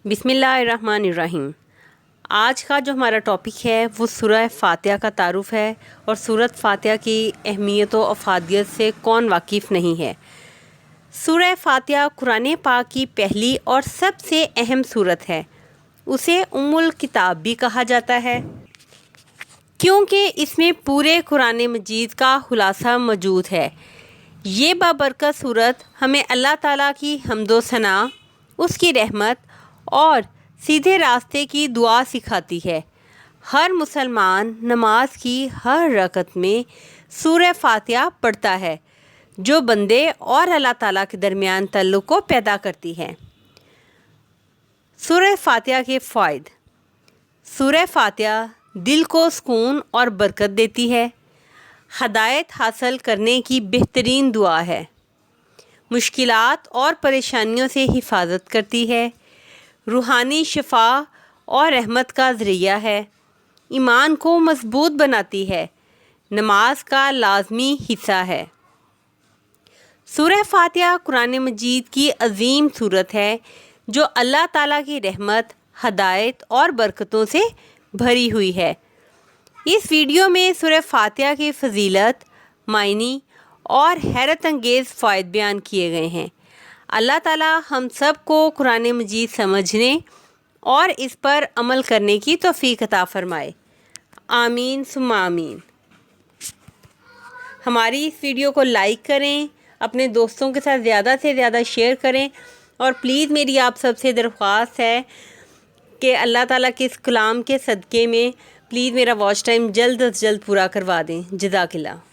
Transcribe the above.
بسم اللہ الرحمن الرحیم۔ آج کا جو ہمارا ٹاپک ہے وہ سورہ فاتحہ کا تعارف ہے، اور سورۃ فاتحہ کی اہمیت و افادیت سے کون واقف نہیں ہے۔ سورہ فاتحہ قرآن پاک کی پہلی اور سب سے اہم سورت ہے۔ اسے ام الکتاب بھی کہا جاتا ہے کیونکہ اس میں پورے قرآن مجید کا خلاصہ موجود ہے۔ یہ بابرکت سورت ہمیں اللہ تعالیٰ کی حمد و ثنا، اس کی رحمت اور سیدھے راستے کی دعا سکھاتی ہے۔ ہر مسلمان نماز کی ہر رکعت میں سورہ فاتحہ پڑھتا ہے، جو بندے اور اللہ تعالیٰ کے درمیان تعلق کو پیدا کرتی ہے۔ سورہ فاتحہ کے فوائد۔ سورہ فاتحہ دل کو سکون اور برکت دیتی ہے، ہدایت حاصل کرنے کی بہترین دعا ہے، مشکلات اور پریشانیوں سے حفاظت کرتی ہے، روحانی شفا اور رحمت کا ذریعہ ہے، ایمان کو مضبوط بناتی ہے، نماز کا لازمی حصہ ہے۔ سورہ فاتحہ قرآن مجید کی عظیم سورت ہے جو اللہ تعالیٰ کی رحمت، ہدایت اور برکتوں سے بھری ہوئی ہے۔ اس ویڈیو میں سورہ فاتحہ کی فضیلت، معنی اور حیرت انگیز فوائد بیان کیے گئے ہیں۔ اللہ تعالیٰ ہم سب کو قرآن مجید سمجھنے اور اس پر عمل کرنے کی توفیق عطا فرمائے، آمین ثم آمین۔ ہماری اس ویڈیو کو لائک کریں، اپنے دوستوں کے ساتھ زیادہ سے زیادہ شیئر کریں، اور پلیز میری آپ سب سے درخواست ہے کہ اللہ تعالیٰ کے اس کلام کے صدقے میں پلیز میرا واچ ٹائم جلد از جلد پورا کروا دیں۔ جزاک اللہ۔